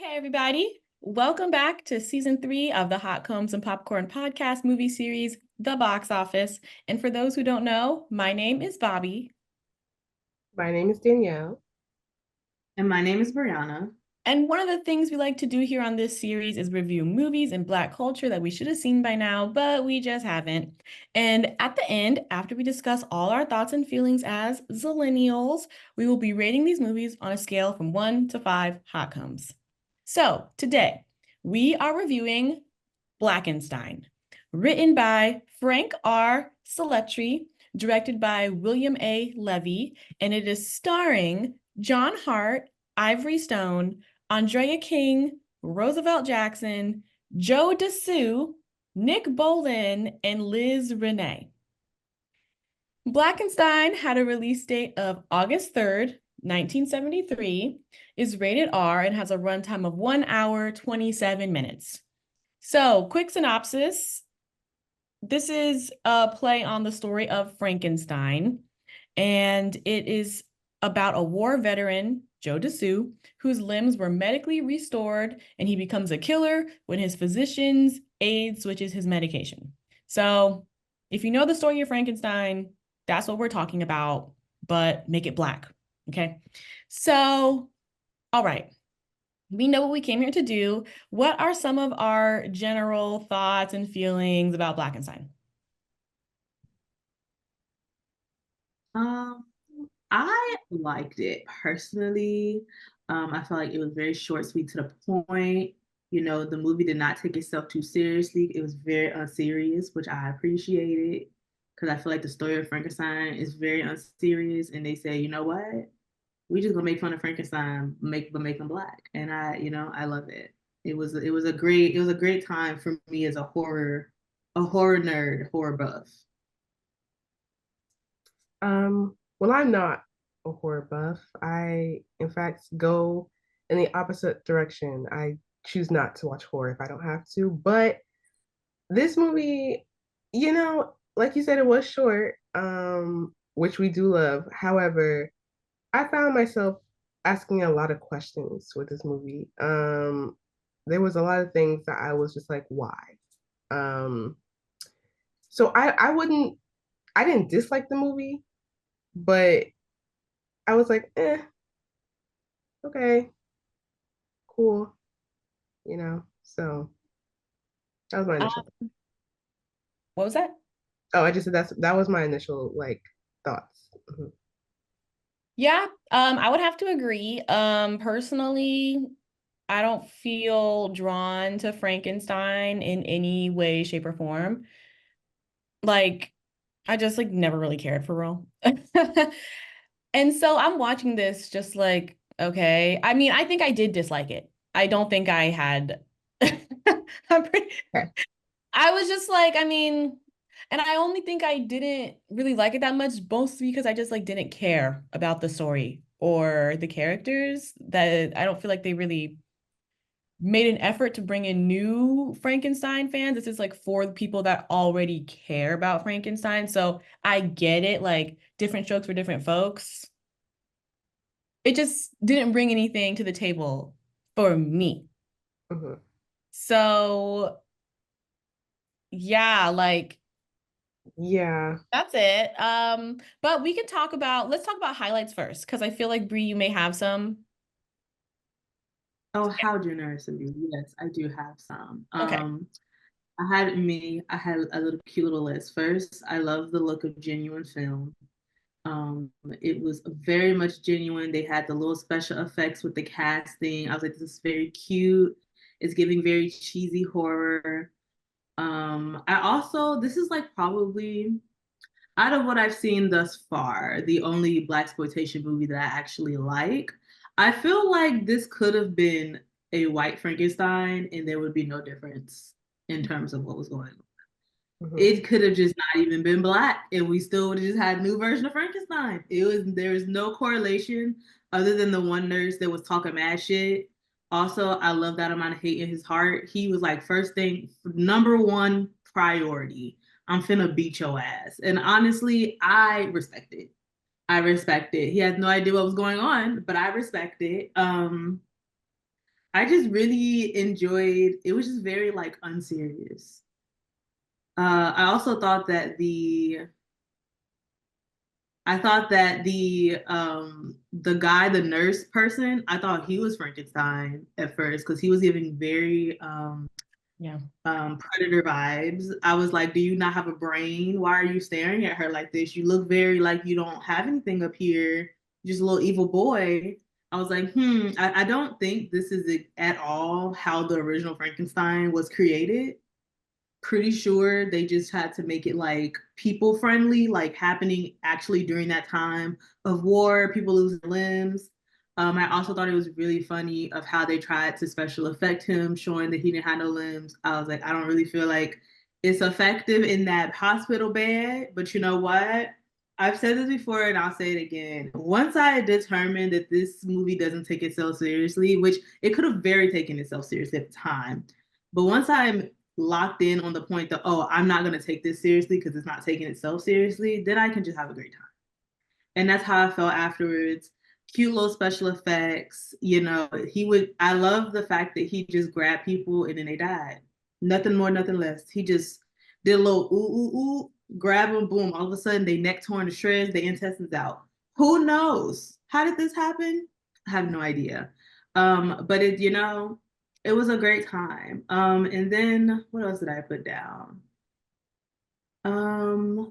Hey, everybody. Welcome back to season 3 of the Hot Combs and Popcorn podcast movie series, The Box Office. And for those who don't know, my name is Bobby. My name is Danielle. And my name is Brianna. And one of the things we like to do here on this series is review movies and Black culture that we should have seen by now, but we just haven't. And at the end, after we discuss all our thoughts and feelings as Zillennials, we will be rating these movies on a scale from 1 to 5 hot combs. So today, we are reviewing Blackenstein, written by Frank R. Selettri, directed by William A. Levy, and it is starring John Hart, Ivory Stone, Andrea King, Roosevelt Jackson, Joe Dussu, Nick Bolin, and Liz Renee. Blackenstein had a release date of August 3rd, 1973, is rated R, and has a runtime of 1 hour, 27 minutes. So, quick synopsis. This is a play on the story of Frankenstein, and it is about a war veteran, Joe Dussu, whose limbs were medically restored, and he becomes a killer when his physician's aide switches his medication. So, if you know the story of Frankenstein, that's what we're talking about, but make it Black, okay? So, all right. We know what we came here to do. What are some of our general thoughts and feelings about Blackenstein? Um, I liked it personally. I felt like it was very short, sweet, to the point. You know, the movie did not take itself too seriously. It was very unserious, which I appreciated because I feel like the story of Frankenstein is very unserious. And they say, you know what? We just gonna make fun of Frankenstein, make him Black, and I love it. It was a great time for me as a horror nerd, horror buff. Well, I'm not a horror buff. I, in fact, go in the opposite direction. I choose not to watch horror if I don't have to. But this movie, like you said, it was short, which we do love. However, I found myself asking a lot of questions with this movie. There was a lot of things that I was just like, why? Um, so I didn't dislike the movie, but I was like, okay, cool, So that was my initial. What was that? Oh, I just said that was my initial like thoughts. Mhm. Yeah, I would have to agree. Personally, I don't feel drawn to Frankenstein in any way, shape, or form. Like, I just like never really cared for real. And so I'm watching this just like, okay. I mean, I think I did dislike it. I don't think I had I'm pretty Okay. I was just like, I mean, and I only think I didn't really like it that much, mostly because I just like didn't care about the story or the characters. That I don't feel like they really made an effort to bring in new Frankenstein fans. This is like for the people that already care about Frankenstein. So I get it, like different strokes for different folks. It just didn't bring anything to the table for me. Mhm. So yeah, like Yeah. that's it. But we can let's talk about highlights first, because I feel like Bree, you may have some. Oh, how generous of you. Yes, I do have some. Okay. I had a little cute little list. First, I love the look of genuine film. It was very much genuine. They had the little special effects with the casting. I was like, this is very cute. It's giving very cheesy horror. This is like probably out of what I've seen thus far, the only blaxploitation movie that I actually like. I feel like this could have been a white Frankenstein, and there would be no difference in terms of what was going on. Mhm. It could have just not even been Black, and we still would have just had a new version of Frankenstein. There was no correlation other than the one nurse that was talking mad shit. Also, I love that amount of hate in his heart. He was like, first thing, number one priority. I'm finna beat your ass. And honestly, I respect it. I respect it. He has no idea what was going on, but I respect it. I just really enjoyed it. Was just very like unserious. I also thought that the guy, the nurse person, I thought he was Frankenstein at first because he was giving very Yeah. predator vibes. I was like, do you not have a brain? Why are you staring at her like this? You look very like you don't have anything up here. You're just a little evil boy. I was like, I don't think this is at all how the original Frankenstein was created. Pretty sure they just had to make it like people friendly, like happening actually during that time of war, people losing limbs. I also thought it was really funny of how they tried to special effect him, showing that he didn't have no limbs. I was like, I don't really feel like it's effective in that hospital bed, but you know what? I've said this before and I'll say it again. Once I determined that this movie doesn't take itself seriously, which it could have very taken itself seriously at the time, but once I'm locked in on the point that, oh, I'm not going to take this seriously because it's not taking itself seriously, then I can just have a great time. And that's how I felt afterwards. Cute little special effects. I love the fact that he just grabbed people and then they died. Nothing more, nothing less. He just did a little ooh, ooh, ooh, grab them, boom. All of a sudden, they neck torn to shreds, their intestines out. Who knows? How did this happen? I have no idea. But it was a great time. And then what else did I put down?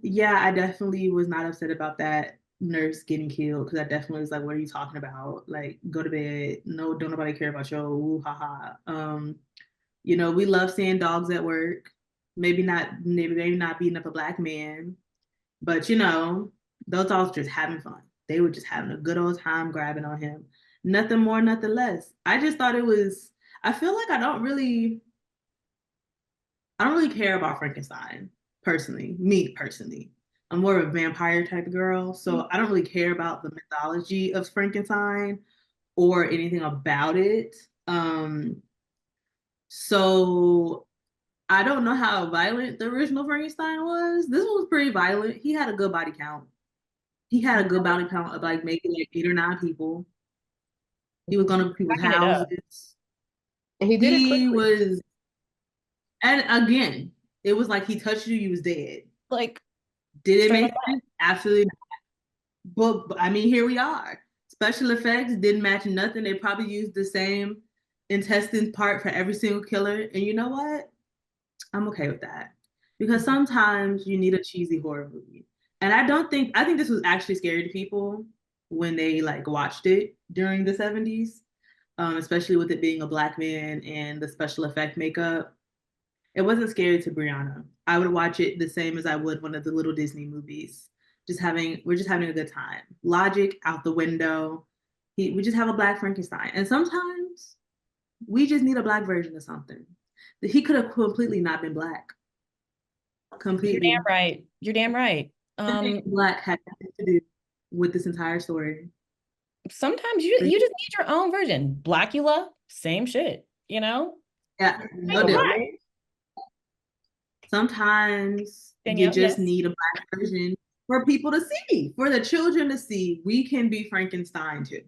Yeah, I definitely was not upset about that nurse getting killed because I definitely was like, what are you talking about? Like, go to bed. No, don't nobody care about your ooh ha ha. We love seeing dogs at work. Maybe not beating up a black man, but those dogs just having fun. They were just having a good old time grabbing on him. Nothing more, nothing less. I just thought it was. I feel like I don't really care about Frankenstein personally. Me personally, I'm more of a vampire type of girl, so I don't really care about the mythology of Frankenstein or anything about it. So I don't know how violent the original Frankenstein was. This one was pretty violent. He had a good body count. He had a good body count of like maybe like 8 or 9 people. He was going to people's Backing it up. houses. And he did it He quickly. was, and again, it was like he touched you, you was dead. Like Did it straight up make sense? Absolutely not. But I mean, here we are. Special effects didn't match nothing. They probably used the same intestine part for every single killer. And you know what? I'm okay with that. Because sometimes you need a cheesy horror movie. And I think this was actually scary to people when they like watched it during the 70s, especially with it being a black man and the special effect makeup. It wasn't scary to Brianna. I would watch it the same as I would one of the little Disney movies. We're just having a good time. Logic out the window. We just have a black Frankenstein. And sometimes we just need a black version of something. He could have completely not been black. You're damn Completely. right. You're damn right. Black had nothing to do with this entire story. Sometimes you just need your own version. Blackula, same shit, you know? Yeah, no different. Sometimes you Danielle, just yes. need a black version for people to see, for the children to see. We can be Frankenstein too.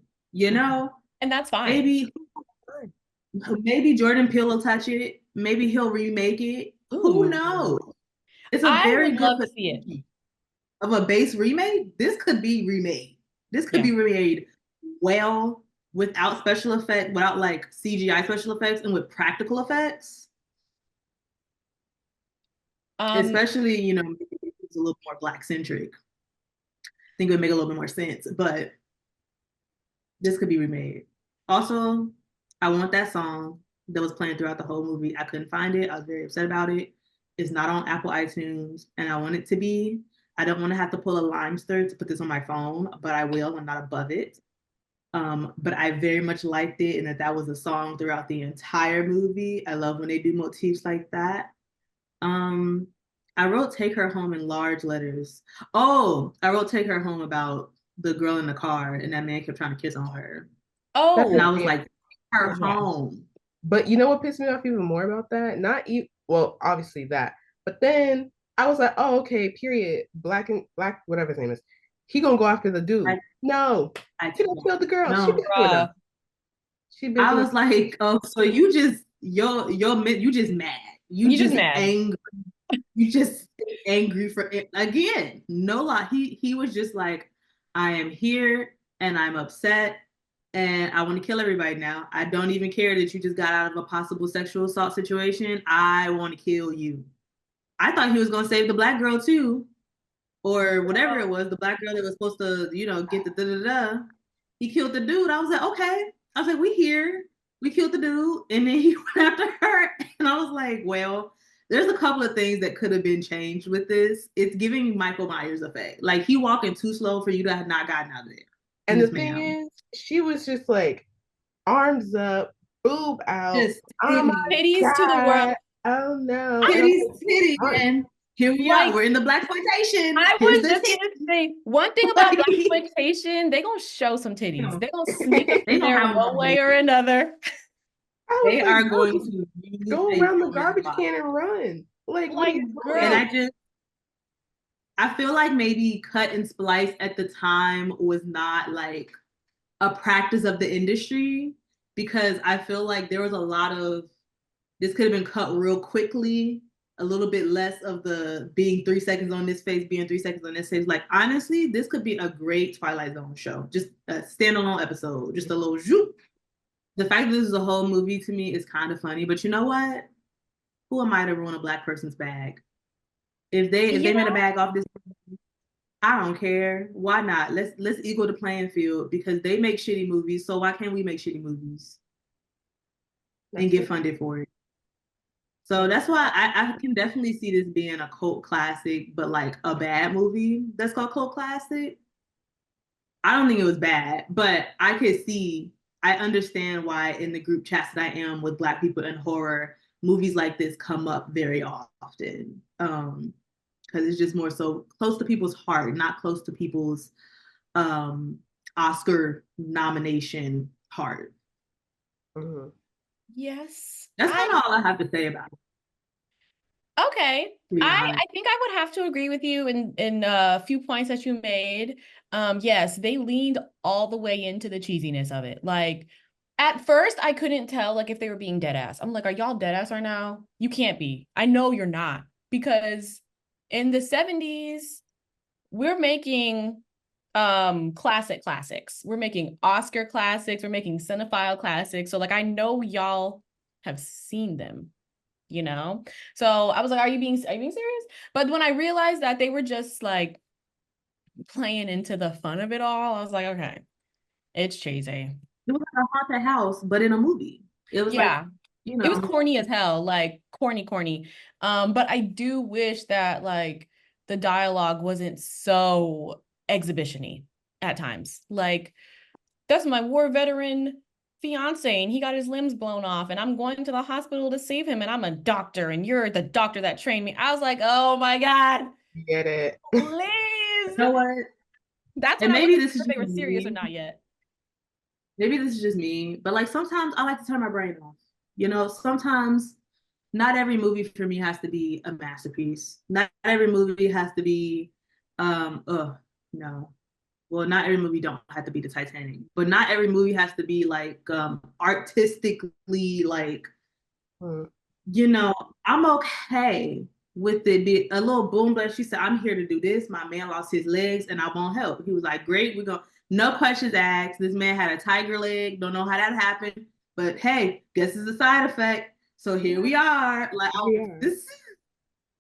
And that's fine. Maybe Jordan Peele will touch it. Maybe he'll remake it. Who Ooh. knows? It's a I very would good love to see it. of a base remake. This could be remade. This could be remade well without special effect, without like CGI special effects, and with practical effects. Especially, it's a little more black centric. I think it would make a little bit more sense, but this could be remade. Also, I want that song that was playing throughout the whole movie. I couldn't find it. I was very upset about it. It's not on Apple iTunes, and I want it to be. I don't want to have to pull a Limester to put this on my phone, but I will. I'm not above it. But I very much liked it, and that was a song throughout the entire movie. I love when they do motifs like that. I wrote "Take Her Home" in large letters. Oh, I wrote "Take Her Home" about the girl in the car, and that man kept trying to kiss on her. Oh, and I was like, "Take her home." But you know what pissed me off even more about that? Not even well, obviously that, but then I was like, oh, okay, period. Black, whatever his name is, he gonna go after the dude. No, he don't kill the girl. She No, been with him. She been I through. was like, oh, so you just you just mad. You You just just mad. angry. You just angry for it. Again, no lie. He was just like, I am here and I'm upset and I want to kill everybody now. I don't even care that you just got out of a possible sexual assault situation. I want to kill you. I thought he was gonna save the black girl too, or whatever it was, the black girl that was supposed to, get the da-da-da. He killed the dude. I was like, okay. I was like, we here. We killed the dude. And then he went after her. And I was like, well, there's a couple of things that could have been changed with this. It's giving me Michael Myers effect. Like, he walking too slow for you to have not gotten out of there. And the Yes, thing ma'am. is, she was just like arms up, boob out. Just Oh my Titties to the world. God. Oh no. titties, and here we Like, are. We're in the blackploitation. I Here's was the just titties. gonna say one thing about blaxploitation, they gonna show some titties. They gonna sneak up They in don't there have one way or another. I was They like, are girl, going just to really go say around the your garbage body. can and run. Like, what are Like, you girl. And doing? I feel like maybe cut and splice at the time was not like a practice of the industry, because I feel like there was a lot of this could have been cut real quickly, a little bit less of the being 3 seconds on this face, being 3 seconds on this face. Like, honestly, this could be a great Twilight Zone show, just a standalone episode, just a little zoop. The fact that this is a whole movie to me is kind of funny, but you know what? Who am I to ruin a black person's bag? If they made a bag off this, I don't care. Why not? Let's equal the playing field, because they make shitty movies. So why can't we make shitty movies and get funded for it? So that's why I can definitely see this being a cult classic, but like a bad movie that's called cult classic. I don't think it was bad, but I understand why in the group chats that I am with Black people in horror, movies like this come up very often. Because it's just more so close to people's heart, not close to people's Oscar nomination heart. Mm-hmm. Yes. That's kind of all I have to say about it. Okay. I think I would have to agree with you in a few points that you made. Yes, they leaned all the way into the cheesiness of it. Like, at first I couldn't tell like if they were being dead ass. I'm like, are y'all dead ass right now? You can't be. I know you're not, because in the 70s we're making classics. We're making Oscar classics, we're making cinephile classics. So like, I know y'all have seen them. So I was like, are you being serious? But when I realized that they were just like playing into the fun of it all, I was like, okay, it's cheesy. It was like a haunted house, but in a movie. It was like, it was corny as hell, like corny. But I do wish that like the dialogue wasn't so exhibition-y at times. Like, that's my war veteran fiance and he got his limbs blown off and I'm going to the hospital to save him and I'm a doctor and you're the doctor that trained me. I was like, oh my God. Get it. Please. You know what? That's when maybe this is if they were serious or not yet. Maybe this is just me, but like sometimes I like to turn my brain off. Sometimes not every movie for me has to be a masterpiece. Not every movie has to be no. Well, not every movie don't have to be the Titanic, but not every movie has to be like artistically like, I'm okay with it be a little boom, but she said, I'm here to do this. My man lost his legs and I won't help. He was like, great, we're going, no questions asked. This man had a tiger leg. Don't know how that happened, but hey, guess it's a side effect. So here we are. Like, this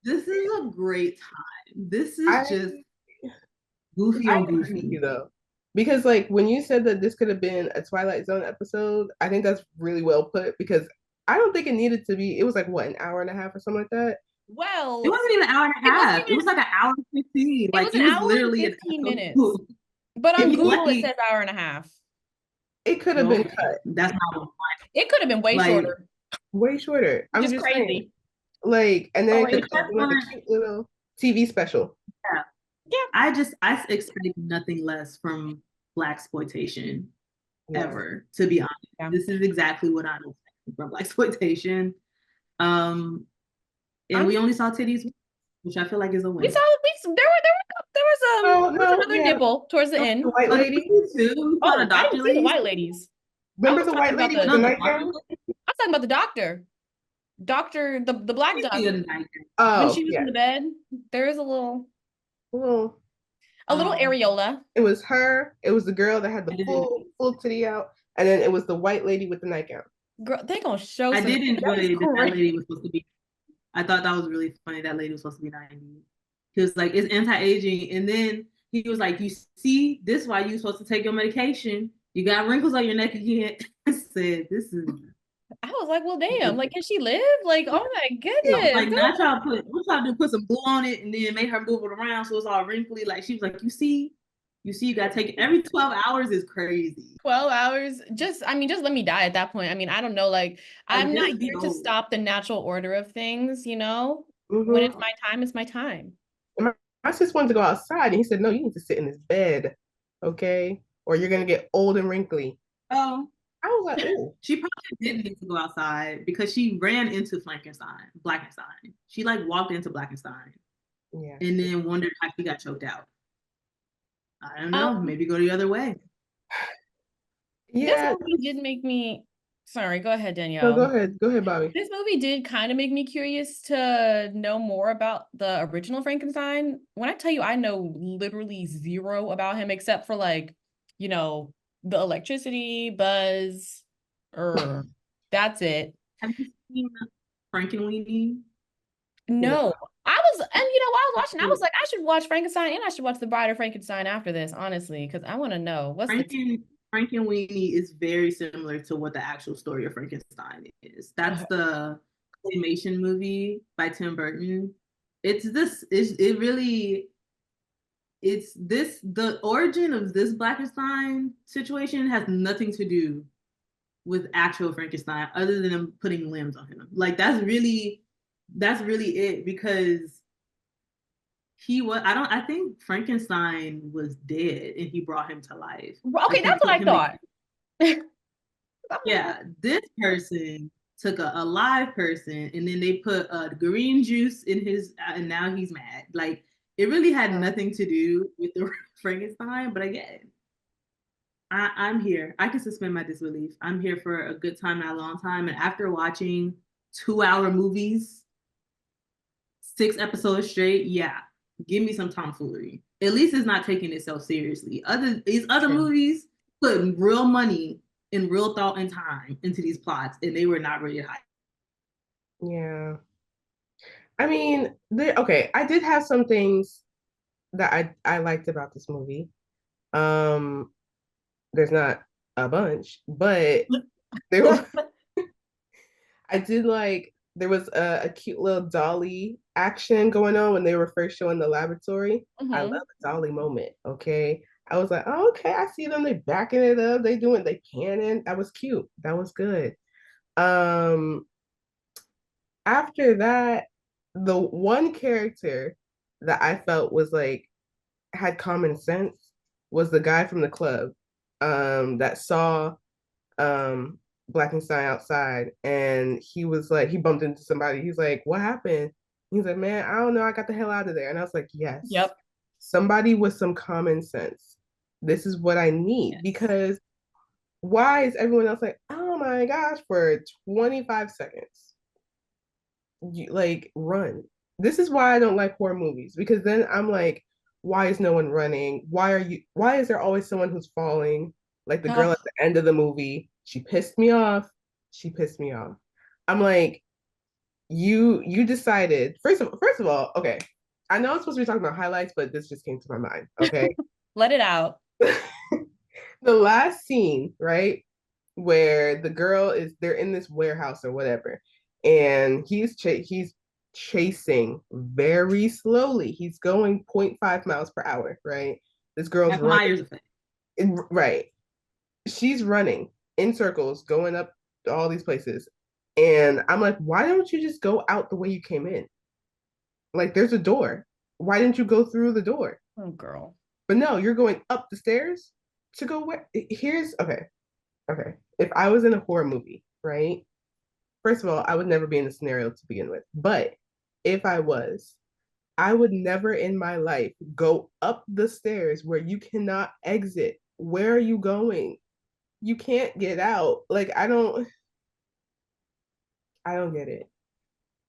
is a great time. This is just goofy on goofy though, because like when you said that this could have been a Twilight Zone episode, I think that's really well put, because I don't think it needed to be. It was like what, an hour and a half or something like that. Well, it wasn't even an hour and a half. It was like an hour and 15. Like, it was literally 15 minutes. But on Google it says hour and a half. It could have been cut. That's not. It could have been way shorter. Way shorter. I'm just crazy. Saying. Like, and then it could have been like a cute little TV special. Yeah. I expect nothing less from blaxploitation ever, to be honest. Yeah. This is exactly what I'm expecting from blaxploitation. And we only saw titties, which I feel like is a win. There was another nipple towards the end. The white lady too. I didn't see the white ladies. Remember was the talking white about lady the, with No, the the nightgown? doctor I was talking about the doctor. Doctor, the black didn't see a doctor. night. When Oh, she was in yeah. the bed, there is Well, a little Um, areola. it was her. It was the girl that had I the didn't. full titty out, and then it was the white lady with the nightgown. Girl, they gonna show I some. did That is enjoy that that crazy. lady was supposed to be. I thought that was really funny. That lady was supposed to be 90. He was like, it's anti-aging. And then he was like, you see, this is why you're supposed to take your medication. You got wrinkles on your neck again. I said, this is I was like, well, damn. Like, can she live? Like, oh my like goodness. not y'all put what y'all do, put some glue on it and then make her move it around so it's all wrinkly. Like she was like, you gotta take it every 12 hours is crazy. 12 hours. Just let me die at that point. I mean, I don't know. Like, Like I'm not just here to go. stop the natural order of things, you know? When it's Mm-hmm. my time, it's my time. And my sis wanted to go outside, and he said, "No, you need to sit in this bed, okay, or you're gonna get old and wrinkly." Oh, I was like, "Oh, she probably didn't need to go outside because she ran into Blackenstein. She like walked into Blackenstein yeah, and then wondered how she got choked out. I don't know. Um, Maybe go the other way. this yeah." movie did make me, sorry, go ahead, No, Danielle. go ahead, Bobby. This movie did kind of make me curious to know more about the original Frankenstein. When I tell you I know literally zero about him except for like, you know, the electricity, buzz, or that's it. Have you seen Frankenweenie? No, No. And while I was watching, I was like, I should watch Frankenstein and I should watch The Bride of Frankenstein after this, honestly, because I want to know what's the Frankenweenie is very similar to what the actual story of Frankenstein is. That's the claymation movie by Tim Burton. It really it's this the origin of this Blackenstein situation has nothing to do with actual Frankenstein other than him putting limbs on him. Like that's really it because I think Frankenstein was dead and he brought him to life. Okay, Like he that's what put I him thought. yeah, this person took a live person and then they put green juice in his and now he's mad. Like it really had nothing to do with the Frankenstein, but again, I'm here. I can suspend my disbelief. I'm here for a good time, not a long time. And after watching 2 hour movies, 6 episodes straight, yeah, give me some tomfoolery. At least it's not taking itself seriously. These other true. movies putting real money and real thought and time into these plots, and they were not really high. Yeah. I mean, okay, I did have some things that I liked about this movie. Um, there's not a bunch, but there were, I did like there was a cute little dolly action going on when they were first showing the laboratory. I love Mhm. a dolly moment, okay? I was like, oh, okay, I see them, they backing it up, they panning. That was cute. That was good. Um, After that, the one character that I felt was like had common sense was the guy from the club that saw um Blackenstein outside, and he was like he bumped into somebody. He's like, what happened? He's like, man, I don't know, I got the hell out of there. And I was like, yes, Yep. somebody with some common sense. This is what I need. Yes. Because why is everyone else like, oh my gosh, for 25 seconds like run? This is why I don't like horror movies, because then I'm like, why is no one running? Why is there always someone who's falling? Like the girl Oh, at the end of the movie, she pissed me off. She pissed me off. I'm like, you decided, first of all, okay. I know I'm supposed to be talking about highlights, but this just came to my mind. Okay. let it out. The last scene, right? Where the girl is they're in this warehouse or whatever, and he's chasing very slowly. He's going zero point 0.5 miles per hour, right? This girl's Michael running, Myers effect. right. She's running in circles, going up to all these places. And I'm like, why don't you just go out the way you came in? Like, there's a door. Why didn't you go through the door? Oh, girl. But no, you're going up the stairs to go where? Here's okay. Okay. If I was in a horror movie, right? First of all, I would never be in the scenario to begin with. But if I was, I would never in my life go up the stairs where you cannot exit. Where are you going? you can't get out. Like I don't get it.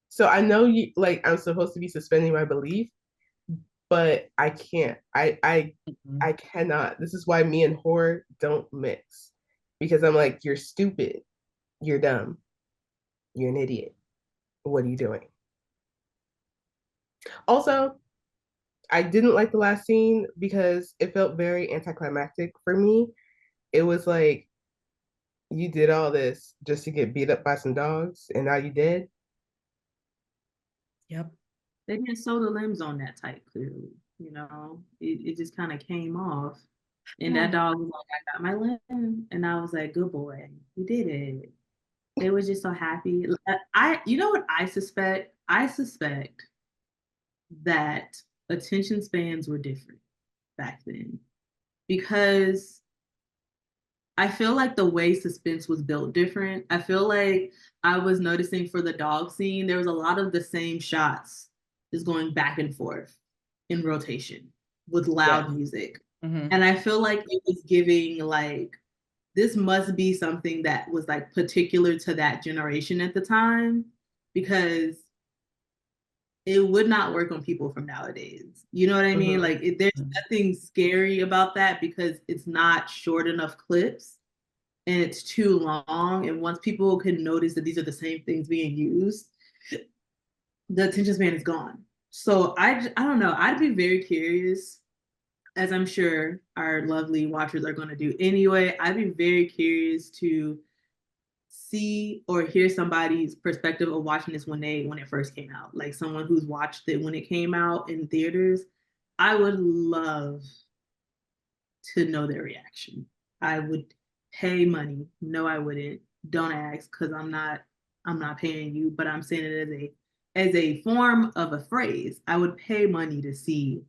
So I know you like I'm supposed to be suspending my belief, but I can't. Mhm. I cannot. This is why me and horror don't mix. Because I'm like, you're stupid, you're dumb, you're an idiot. What are you doing? Also, I didn't like the last scene because it felt very anticlimactic for me. It was like you did all this just to get beat up by some dogs and now you dead. Yep. They didn't sew the limbs on that tight, clearly. It just kind of came off. And that dog was like, I got my limb. And I was like, good boy, you did it. They were just so happy. You know what I suspect? I suspect that attention spans were different back then because I feel like the way suspense was built different. I feel like I was noticing for the dog scene, there was a lot of the same shots just going back and forth in rotation with Yes. loud music. Mhm. And I feel like it was giving like this must be something that was like particular to that generation at the time because it would not work on people from nowadays. You know what I mean? Mm-hmm. Like there's Mhm. nothing scary about that because it's not short enough clips and it's too long. And once people can notice that these are the same things being used, the attention span is gone. So I don't know. I'd be very curious, as I'm sure our lovely watchers are going to do anyway. I'd be very curious to see or hear somebody's perspective of watching this when it first came out. Like someone who's watched it when it came out in theaters. I would love to know their reaction. I would pay money. No, I wouldn't. Don't ask because I'm not paying you, but I'm saying it as a form of a phrase. I would pay money to see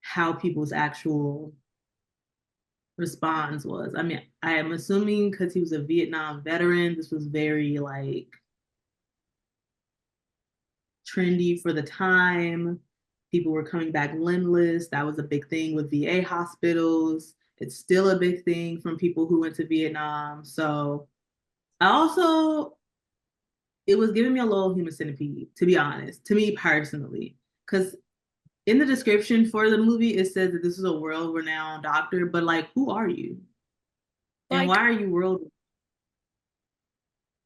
how people's actual response was. I mean, I am assuming because he was a Vietnam veteran, this was very like trendy for the time. People were coming back limbless. That was a big thing with VA hospitals. It's still a big thing from people who went to Vietnam. So I also, it was giving me a little human centipede, to be honest, to me personally. Because in the description for the movie, it says that this is a world renowned doctor, but like, who are you? And why Like, are you world?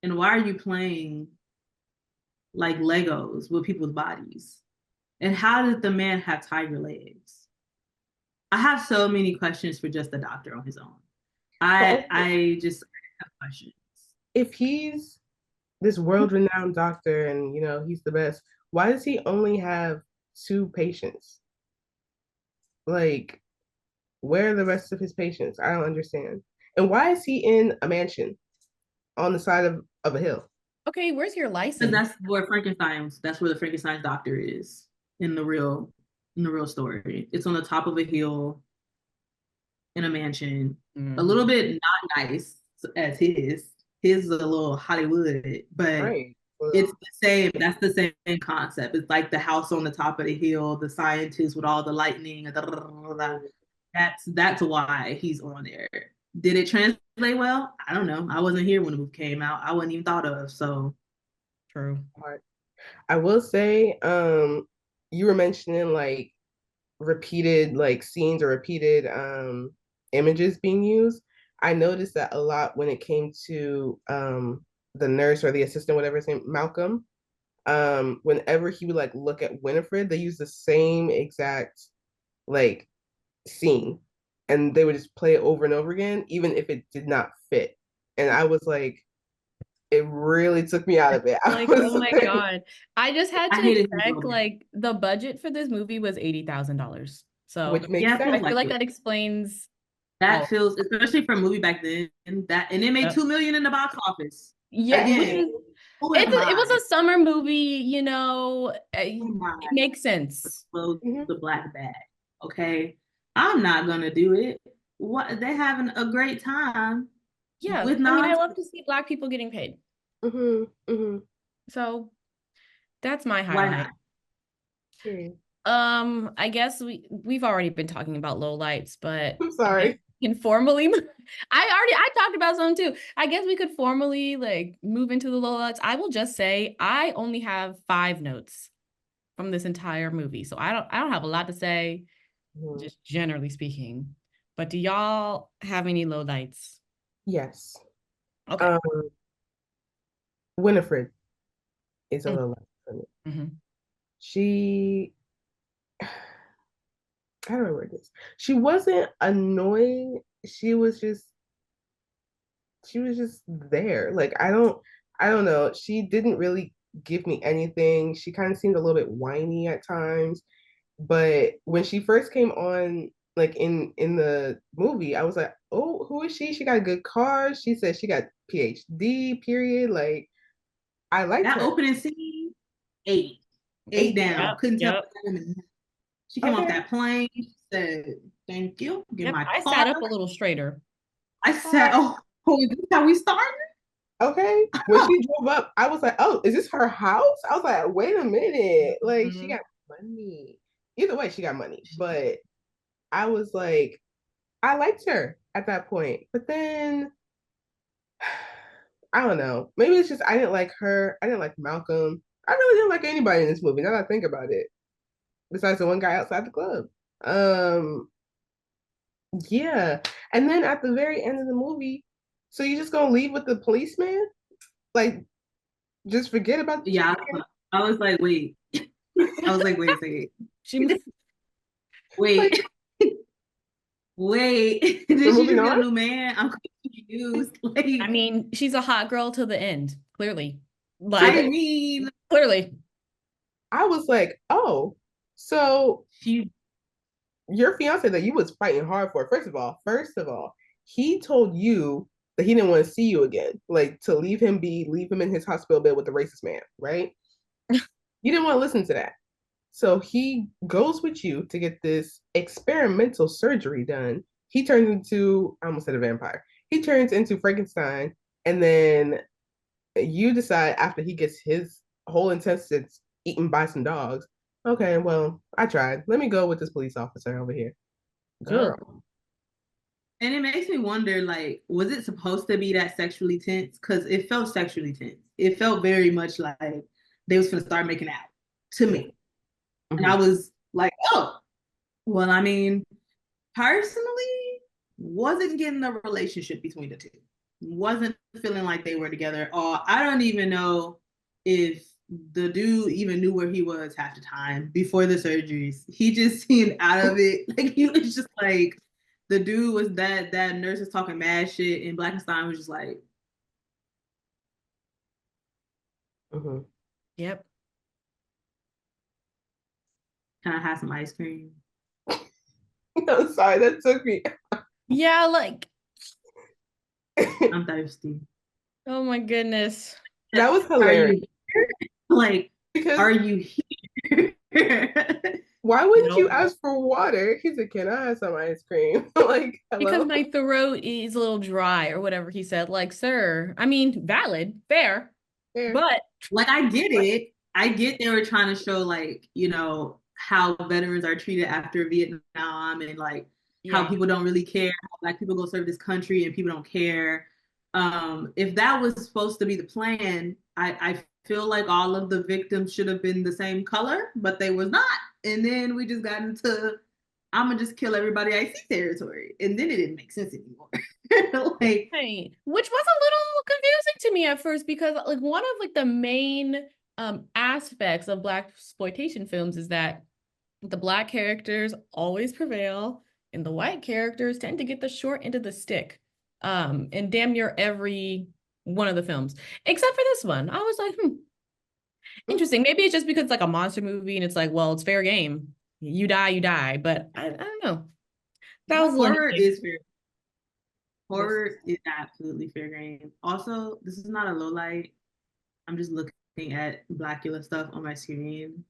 And why are you playing like Legos with people's bodies? And how did the man have tiger legs? I have so many questions for just the doctor on his own. But I also, I just have questions. if he's this world-renowned doctor and he's the best, why does he only have two patients? Like, where are the rest of his patients? I don't understand. And why is he in a mansion on the side of a hill? okay, where's your Because license? that's where the Frankenstein's doctor is in the real story. It's on the top of a hill in a mansion. A little Mhm. bit not nice as his. His is a little Hollywood, but Right. Well, it's the same. That's the same concept. It's like the house on the top of the hill, the scientist with all the lightning. That's why he's on there. Did it translate well? I don't know. I wasn't here when the movie came out. I wasn't even thought of. So True. hard. I will say, you were mentioning like repeated like scenes or repeated images being used. I noticed that a lot when it came to the nurse or the assistant, whatever his name, Malcolm. Whenever he would like look at Winifred, they use the same exact like scene, and they would just play it over and over again, even if it did not fit. And I was like, it really took me out of it. I Like, was oh my like, God. I just had I to hated him a check, little bit. like, the budget for this movie was $80,000. which So makes Yeah, it I feels sense. feel like like it. that explains That all. feels, especially for a movie back then, and it made Yep. 2 million in the box office. Yeah, which Again, is Right. who am it was I? a summer movie, Who am it I makes to sense. close Mhm. the black bag? Okay, I'm not gonna do it. What they're having a great time Yeah, with I mean, I nonsense. love to see Black people getting paid. Mhm. Mhm. So that's my Why highlight. not? Period. I guess we've already been talking about lowlights, but I'm I guess sorry. can formally I talked about some too. I guess we could formally like move into the lowlights. I will just say I only have 5 notes from this entire movie. So I don't have a lot to say, Mhm. just generally speaking. But do y'all have any lowlights? Yes. Okay. Um, Winifred is a Mm, little light for me. mhm. She, I don't know where it is. She wasn't annoying. She was just there. Like I don't know. She didn't really give me anything. She kind of seemed a little bit whiny at times. But when she first came on, like in the movie, I was like, oh, who is she? She got a good car. She said she got PhD. Period. Like I liked That her. opening scene, eight, eight Eight. down. Yep, Couldn't tell yep, what that woman. She came off Okay. that plane. She said, "Thank you. Get yep. my I car." sat up a little straighter. I All said, right. "Oh, is this how we started?" Okay. When she drove up, I was like, oh, is this her house? I was like, wait a minute. Like she Mhm. got money. Either way, she got money. But I was like, I liked her at that point. But then I don't know. Maybe it's just I didn't like her. I didn't like Malcolm. I really didn't like anybody in this movie. Now that I think about it, besides the one guy outside the club. Um, yeah. And then at the very end of the movie, so you just gonna leave with the policeman? Like, just forget about the Yeah, chicken? I was like, wait. I was like, wait a second. She Like, Wait, wait. we're Did she moving just get a on? new man? I'm confused. I Like, mean, she's a hot girl till the end, clearly. So Like, I mean, clearly. I was like, oh, so she, your fiance that you was fighting hard for, first of all, he told you that he didn't want to see you again, like to leave him in his hospital bed with the racist man, right? You didn't want to listen to that. So he goes with you to get this experimental surgery done. He turns into, I almost said a vampire. He turns into Frankenstein, and then you decide after he gets his whole intestines eaten by some dogs. Okay, well, I tried. Let me go with this police officer over here. Well, Girl. and it makes me wonder, like, was it supposed to be that sexually tense? Because it felt sexually tense. It felt very much like they was gonna start making out to Yeah. me. And I Mm-hmm. was like, oh, well, I mean, personally, wasn't getting a relationship between the two. Wasn't feeling like they were together. Or I don't even know if the dude even knew where he was half the time before the surgeries. He just seemed out of it. Like he was just like the dude was that nurse was talking mad shit, and Blackenstein was just like, Mm-hmm. yep. "Can I have some ice cream?" I'm sorry, that took me. Yeah, like, I'm thirsty. oh my goodness. That was Are hilarious you here? Like, because are you here? why wouldn't you Nope. ask for water? He said, "Can I have some ice cream?" Like, Because hello? my throat is a little dry or whatever he said. Like, sir, I mean, valid, fair, There. but Like I get it. I get they were trying to show like, how veterans are treated after Vietnam and like how yeah. people don't really care, how black people go serve this country and people don't care. If that was supposed to be the plan, I feel like all of the victims should have been the same color, but they was not. And then we just got into I'm gonna just kill everybody I see territory. And then it didn't make sense anymore. Like, Right. Which was a little confusing to me at first because like one of like the main aspects of Black exploitation films is that the Black characters always prevail and the white characters tend to get the short end of the stick. In damn near every one of the films. Except for this one. I was like, interesting. Maybe it's just because it's like a monster movie and it's like, well, it's fair game. You die, you die. But I don't know. That was a little horror is fair. Yes. Horror is absolutely fair game. Also, this is not a low light. I'm just looking at Blackula stuff on my screen.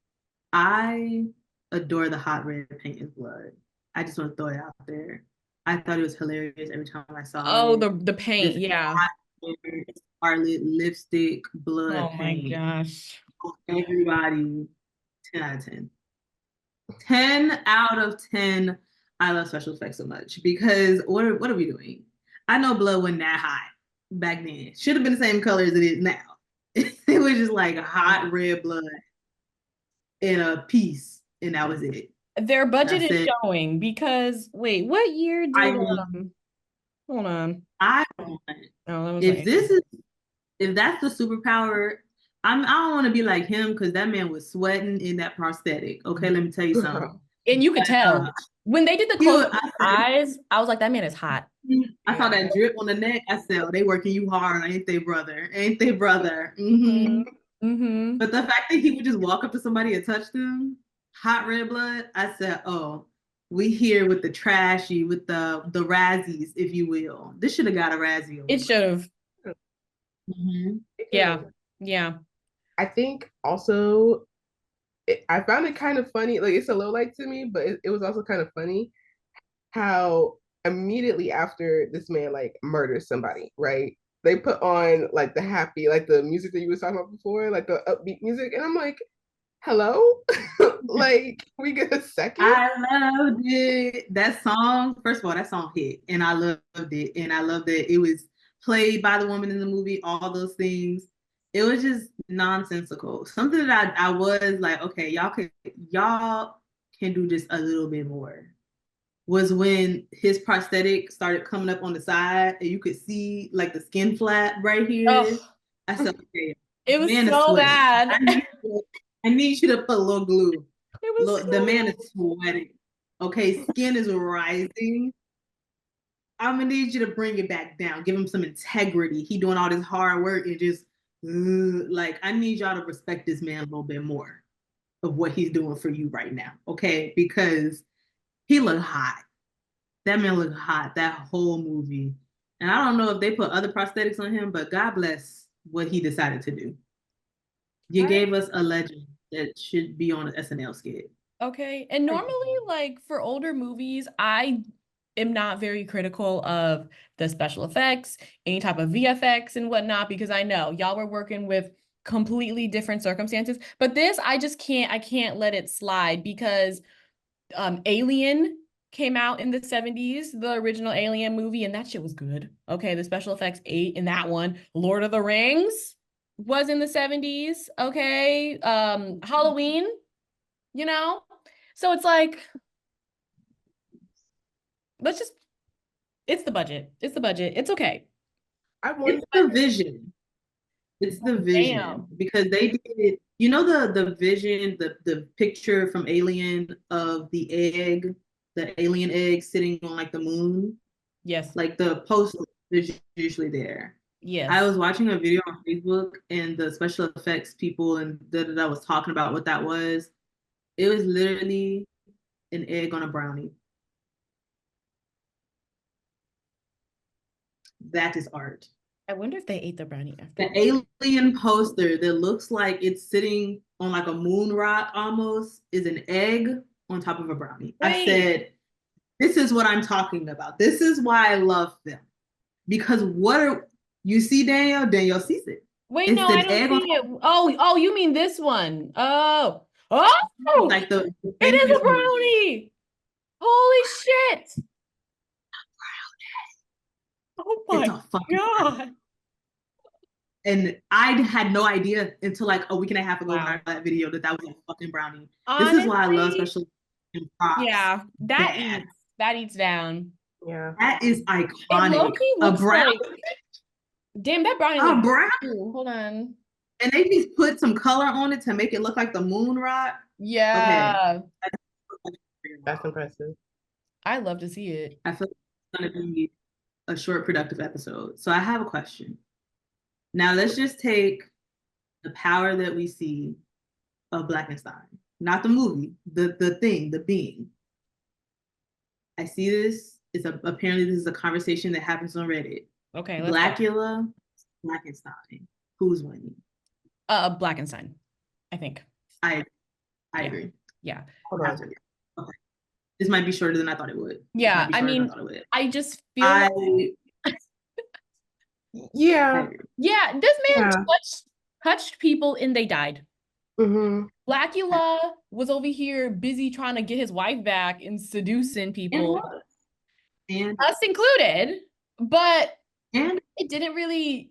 I adore the hot red paint and blood. I just want to throw it out there. I thought it was hilarious every time I saw oh, it. the paint, Just yeah. hot scarlet lipstick, blood Oh my paint. gosh. Everybody, 10 out of 10. 10 out of 10. I love special effects so much because what are we doing? I know blood wasn't that hot back then. Should have been the same color as it is now. It was just like hot red blood in a piece, and that was it. Their budget That's is it. showing because wait, what year I did hold on. I want Oh, that was if like this is if that's the superpower, I don't want to be like him because that man was sweating in that prosthetic. Okay, let me tell you something. and you could tell when they did the close up I eyes, I was like, that man is hot. saw that drip on the neck. I said, oh, they working you hard, ain't they, brother? Ain't they, brother? Mm-hmm. Mm-hmm. But the fact that he would just walk up to somebody and touch them, hot red blood, I said, oh, we here with the trashy, with the Razzies, if you will. This should have got a Razzie. It should have. Mm-hmm. Yeah. Yeah. I think also I found it kind of funny. Like it's a low light to me, but it was also kind of funny how immediately after this man like murders somebody, right? They put on like the happy, like the music that you was talking about before, like the upbeat music, and I'm like, hello, like we get a second. I loved it. That song, first of all, that song hit, and I loved it, and I loved that it was played by the woman in the movie. All those things, it was just nonsensical. Something that I was like, okay, y'all can do just a little bit more. Was when his prosthetic started coming up on the side, and you could see like the skin flap right here. Oh, I said, okay, it was man is so sweating. bad. I need you to put a little glue. It was Look, so the man is sweating. Okay, skin is rising. I'm gonna need you to bring it back down. Give him some integrity. He doing all this hard work and just like I need y'all to respect this man a little bit more of what he's doing for you right now. Okay, because he looked hot. That man looked hot that whole movie. And I don't know if they put other prosthetics on him, but God bless what he decided to do. You gave us a legend that should be on an SNL skit. Okay. And normally, like for older movies, I am not very critical of the special effects, any type of VFX and whatnot, because I know y'all were working with completely different circumstances. But this, I can't let it slide because Alien came out in the 70s, the original Alien movie, and that shit was good. Okay, the special effects ate in that one. Lord of the Rings was in the 70s. Okay. Halloween, you know? So it's like, let's just, it's the budget. It's the budget. It's okay. It's the vision. It's the vision. Damn. Because they did, you know, the vision, the picture from Alien of the egg, the alien egg sitting on like the moon. Yes. Like the poster is usually there. Yes. I was watching a video on Facebook and the special effects people and that was talking about what that was. It was literally an egg on a brownie. That is art. I wonder if they ate the brownie after. The alien poster that looks like it's sitting on like a moon rock almost is an egg on top of a brownie. Wait. I said, this is what I'm talking about. This is why I love them. Because you see Danielle? Danielle sees it. Wait, it's no, I don't see it. Oh, you mean this one? Oh, like it is a brownie. Holy shit. Oh my God. And I had no idea until like a week and a half ago when I saw that video that was a fucking brownie. Honestly, this is why I love special props. Yeah, that eats down. Yeah. That is iconic. It low-key looks like, damn, that brownie looks brown. Hold on. And they just put some color on it to make it look like the moon rock. Yeah. Okay. That's impressive. I love to see it. I feel like it's going to be a short, productive episode. So I have a question. Now let's just take the power that we see of Blackenstein, not the movie, the thing, the being. I see this. Apparently this is a conversation that happens on Reddit. Okay. Blackula, Blackenstein. Who's winning? Blackenstein, I think. I agree. Yeah. Okay. This might be shorter than I thought it would. Yeah, I mean, I just feel yeah. This man touched people and they died. Mm-hmm. Blackula was over here busy trying to get his wife back and seducing And people, was. And us included, but and it didn't really,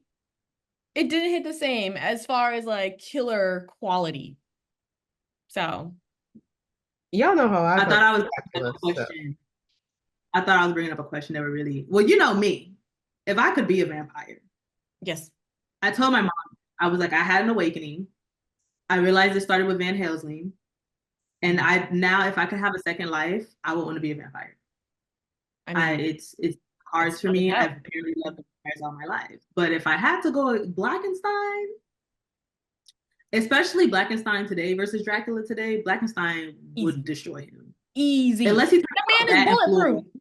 it didn't hit the same as far as like killer quality. So Y'all know how I I felt thought I was about bringing Dracula, up a so. question. I thought I was bringing up a question that were really well. You know me. If I could be a vampire, yes. I told my mom, I was like, I had an awakening. I realized it started with Van Helsing. And I now, if I could have a second life, I would want to be a vampire. I mean, It's hard it's for fun as me. hell. I've apparently loved vampires all my life. But if I had to go with Blackenstein, especially Blackenstein today versus Dracula today, Blackenstein Easy. would destroy him. Easy. Unless he turned That out man is bad and bulletproof. flew.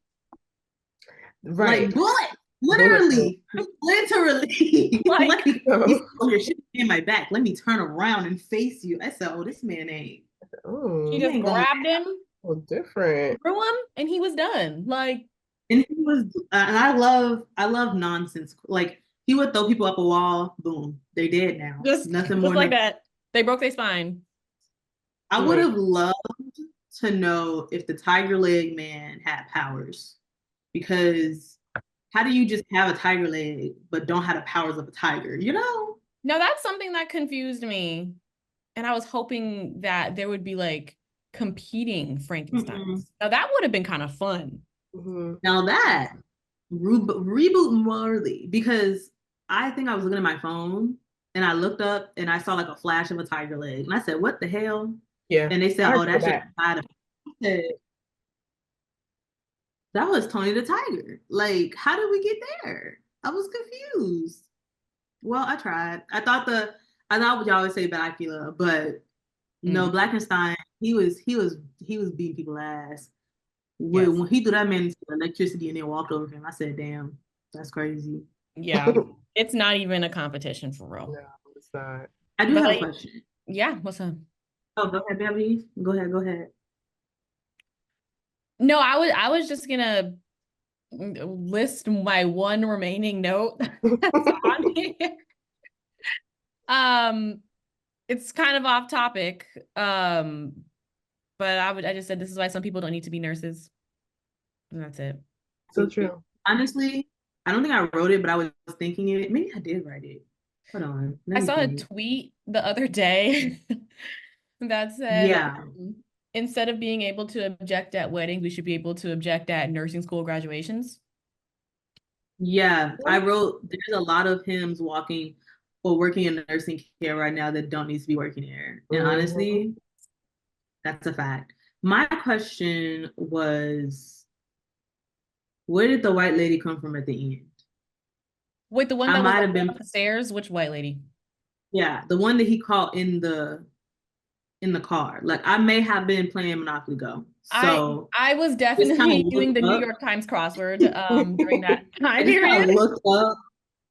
Right. Like bullet, Bulletproof. literally, literally. Like, Like he's So, on your shit in my back. Let me turn around and face you. I said, oh, this man ain't. he oh, He just ain't going. grabbed him, well, different. threw him, and he was done. Like, And he was, and I love nonsense. Like he would throw people up a wall. Boom, they dead now. Nothing just more. like that. They broke their spine. I would Right. have loved to know if the Tiger Leg Man had powers, because how do you just have a tiger leg but don't have the powers of a tiger? You know? No, that's something that confused me. And I was hoping that there would be like competing Frankensteins. Mm-hmm. Now that would have been kind of fun. Mm-hmm. Now that reboot worthy, because I think I was looking at my phone and I looked up and I saw like a flash of a tiger leg, and I said, "What the hell?" Yeah. And they said, I "Oh, saw that's just that. side of." I said, that was Tony the Tiger. Like, how did we get there? I was confused. Well, I tried. I thought y'all would say Blackula, but no, Mm, Blackenstein. He was beating people's ass. yes. When he threw that man into the electricity and then walked over him, I said, "Damn, that's crazy." Yeah. It's not even a competition for real. No, it's not. I do But have a like, question. yeah, what's up? Oh, go ahead, Beverly. Go ahead. Go ahead. No, I was just gonna list my one remaining note that's on here. Um, it's kind of off topic. But I just said this is why some people don't need to be nurses. And that's it. So true. Honestly, I don't think I wrote it, but I was thinking it. Maybe I did write it. Hold on. Let I me saw a think. tweet the other day that said, Yeah. instead of being able to object at weddings, we should be able to object at nursing school graduations. Yeah. I wrote, there's a lot of hymns walking or working in nursing care right now that don't need to be working there. And Mm-hmm. honestly, that's a fact. My question was, where did the white lady come from at the end? Wait, the one I that was might like have been, up the stairs? Which white lady? yeah, the one that he called in the car. Like I may have been playing Monopoly Go. I So I was just kind of definitely doing looked the New up. York Times crossword during that I time just kind period. of looked up,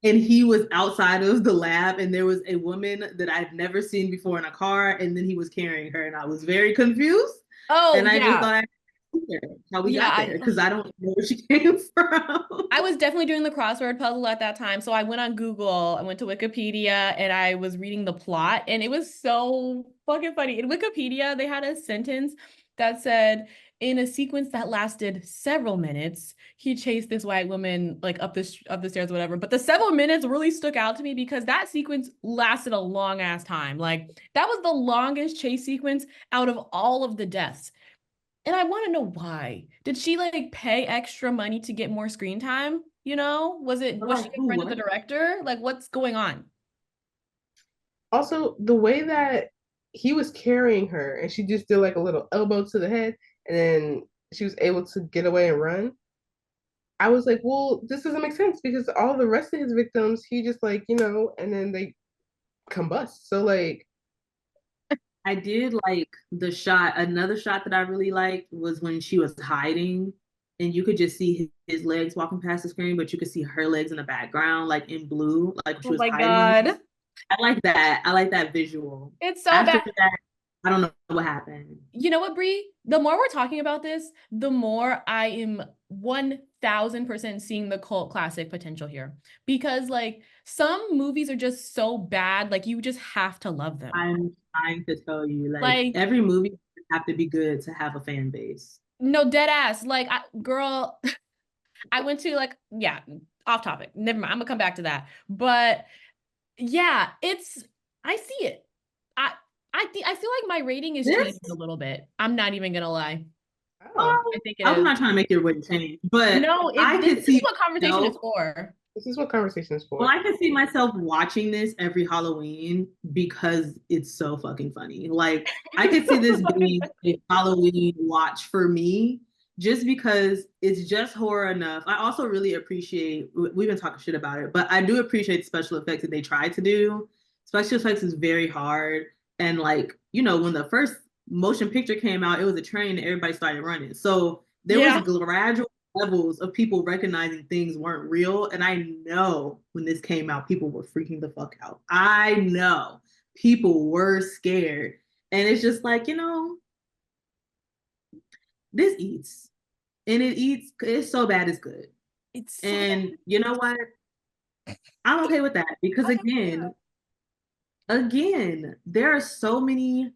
and he was outside of the lab, and there was a woman that I've never seen before in a car, and then he was carrying her, and I was very confused. Oh And I just yeah. thought how we Yeah, got there, because I don't know where she came from. I was definitely doing the crossword puzzle at that time. So I went on Google, I went to Wikipedia, and I was reading the plot, and it was so fucking funny. In Wikipedia, they had a sentence that said, in a sequence that lasted several minutes, he chased this white woman like up the stairs, or whatever. But the several minutes really stuck out to me because that sequence lasted a long ass time. Like that was the longest chase sequence out of all of the deaths. And I want to know why. Did she like pay extra money to get more screen time? You know, was she Like, a who, friend of the what? director? Like, what's going on? Also, the way that he was carrying her and she just did like a little elbow to the head and then she was able to get away and run. I was like, well, this doesn't make sense because all the rest of his victims, he just like, and then they combust. So like, I did like the shot. Another shot that I really liked was when she was hiding, and you could just see his legs walking past the screen, but you could see her legs in the background, like in blue, like when she Oh was my hiding. God. I like that. I like that visual. It's so After bad. that, I don't know what happened. You know what, Bree? The more we're talking about this, the more I am 1000% seeing the cult classic potential here. Because like some movies are just so bad, like you just have to love them. I'm trying to tell you, like Like, every movie have to be good to have a fan base. no, dead ass. Like, girl, I went to like, yeah, off topic. Never mind. I'm gonna come back to that. But yeah, I see it. I I feel like my rating is This, changing a little bit. I'm not even gonna lie. Oh, I think it I'm is. not trying to make your weight change, but No, I this could is see what conversation is myself. for. this is what conversation is Well, for. I can see myself watching this every Halloween because it's so fucking funny. Like, I could see this being a Halloween watch for me just because it's just horror enough. I also really appreciate, we've been talking shit about it, but I do appreciate the special effects that they tried to do. Special effects is very hard. And, like, you know, when the first motion picture came out, it was a train and everybody started running. So there was Yeah. gradual levels of people recognizing things weren't real. And I know when this came out, people were freaking the fuck out. I know people were scared. And it's just like, you know, this eats. And it eats, it's so bad it's good. It's so And you know what? I'm okay with that because again, there are so many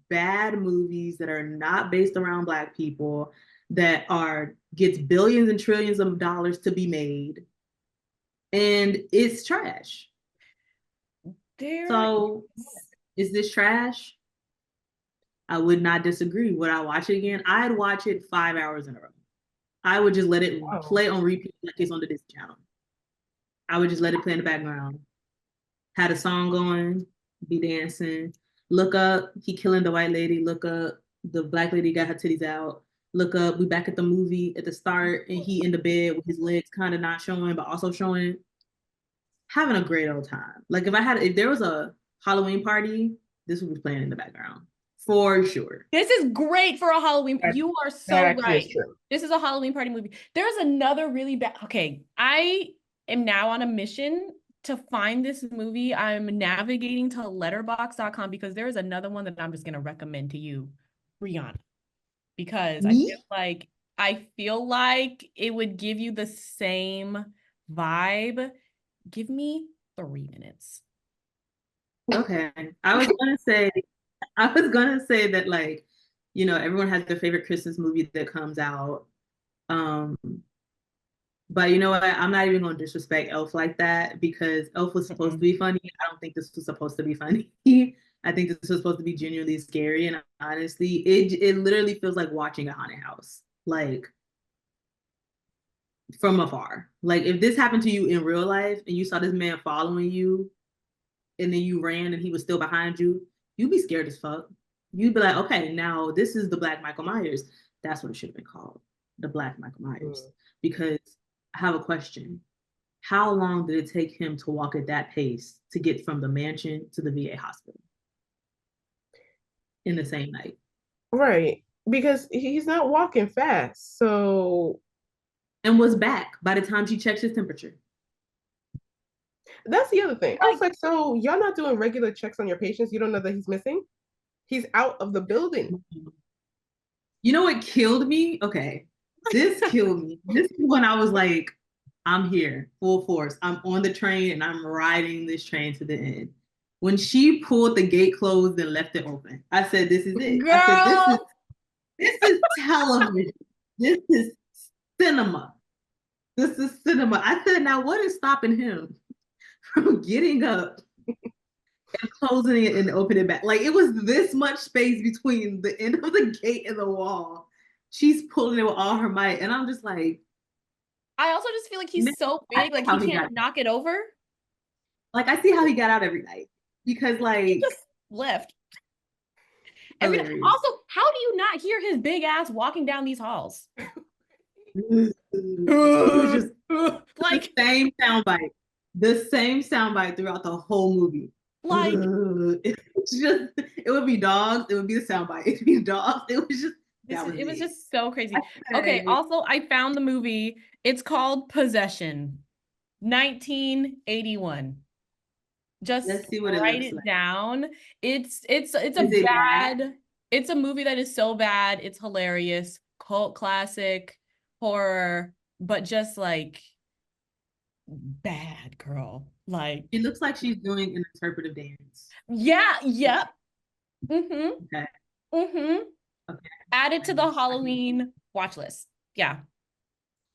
bad movies that are not based around Black people that are gets billions and trillions of dollars to be made and it's trash. there. So is this trash? I would not disagree. Would I watch it again? I'd watch it 5 hours in a row. I would just let it Wow. play on repeat like it's on the Disney Channel. I would just let it play in the background. Had a song going, be dancing. Look up, he killing the white lady. Look up, the Black lady got her titties out. Look up, we back at the movie at the start, and he in the bed with his legs kind of not showing, but also showing. Having a great old time. Like if there was a Halloween party, this would be playing in the background for sure. This is great for a Halloween. That, You are that so actually is right. true. This is a Halloween party movie. There's another really bad. Okay, I am now on a mission to find this movie. I'm navigating to letterbox.com because there is another one that I'm just gonna recommend to you, Rihanna, because Me? I feel like it would give you the same vibe. Give me 3 minutes. Okay. I was gonna say that, like, you know, everyone has their favorite Christmas movie that comes out. Um, but you know what? I'm not even gonna disrespect Elf like that because Elf was supposed to be funny. I don't think this was supposed to be funny. I think this was supposed to be genuinely scary. And honestly, it literally feels like watching a haunted house. Like from afar. Like if this happened to you in real life and you saw this man following you and then you ran and he was still behind you, you'd be scared as fuck. You'd be like, okay, now this is the Black Michael Myers. That's what it should have been called, the Black Michael Myers. Because I have a question. How long did it take him to walk at that pace to get from the mansion to the VA hospital in the same night? Right. Because he's not walking fast. So And was back by the time she checks his temperature. that's the other thing. I was like, so y'all not doing regular checks on your patients? You don't know that he's missing? He's out of the building. You know what killed me? Okay, this killed me. This is when I was like, I'm here, full force. I'm on the train and I'm riding this train to the end. When she pulled the gate closed and left it open, I said, "This is it." I said, Girl, this is television. This is cinema. This is cinema." I said, "Now what is stopping him from getting up and closing it and opening it back?" Like it was this much space between the end of the gate and the wall. She's pulling it with all her might, and I'm just like, I also just feel like man, he's so I big, like how he he got can't knock it over. like I see how he got out every night because He like just left every night. hilarious. Also, how do you not hear his big ass walking down these halls? It was just Like, the same soundbite throughout the whole movie. like It's just it would be dogs, it would be the soundbite. It'd be dogs. It was just that was it was it. just so crazy. Okay, also I found the movie. It's called Possession, 1981. Just Let's see what it write looks it like. down. It's a Is it bad? bad. It's a movie that is so bad, it's hilarious, cult classic, horror, but just like bad, girl. Like, It looks like she's doing an interpretive dance. yeah, yep. Mm-hmm. Okay. Mm-hmm. Okay. Add it to the Halloween watch list. Yeah.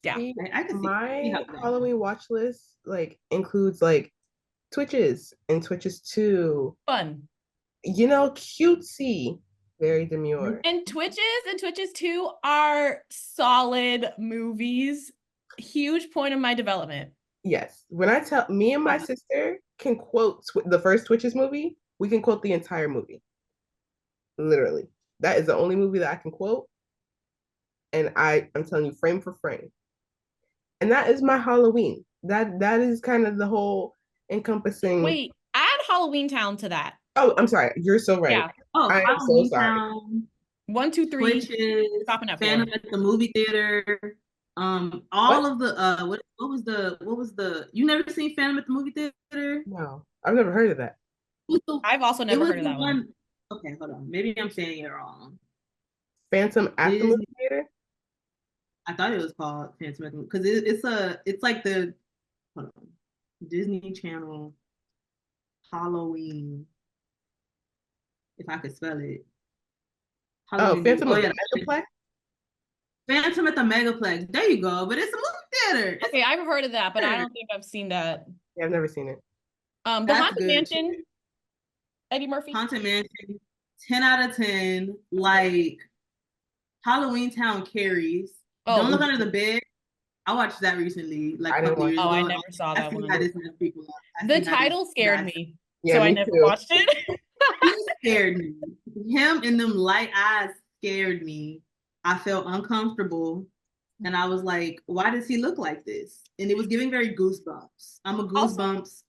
Yeah. See, I can see my how that. Halloween watch list like includes like Twitches and Twitches 2, Fun. you know, cutesy, very demure. And Twitches 2 are solid movies. Huge point of my development. Yes. When I tell me and my sister can quote the first Twitches movie, we can quote the entire movie. Literally. That is the only movie that I can quote. And I'm telling you, frame for frame. And that is my Halloween. That is kind of the whole encompassing. Wait, add Halloween Town to that. Oh, I'm sorry. You're so right. Yeah. Oh, I am so sorry. Town, 1, 2, 3. Twitches, Stopping at 4. Phantom at the movie theater. All of the what was the you never seen Phantom at the movie theater? No, I've never heard of that. I've also never heard of that one. Okay, hold on. Maybe I'm saying it wrong. Phantom at the movie theater? I thought it was called Phantom because it's like the hold on, Disney Channel Halloween. If I could spell it. Halloween. Oh, Phantom at the Megaplex? Phantom at the Megaplex. There you go. But it's a movie theater. Okay, I've heard of that, but I don't think I've seen that. Yeah, I've never seen it. The Haunted Mansion. Eddie Murphy. Haunted Mansion. 10 out of 10. Like Halloween Town carries. Oh, Don't Look Under the Bed. I watched that recently. Like I never saw that one. The title scared me. Yeah, so I never watched it. He scared me. Him and them light eyes scared me. I felt uncomfortable. And I was like, why does he look like this? And it was giving very Goosebumps. I'm a Goosebumps.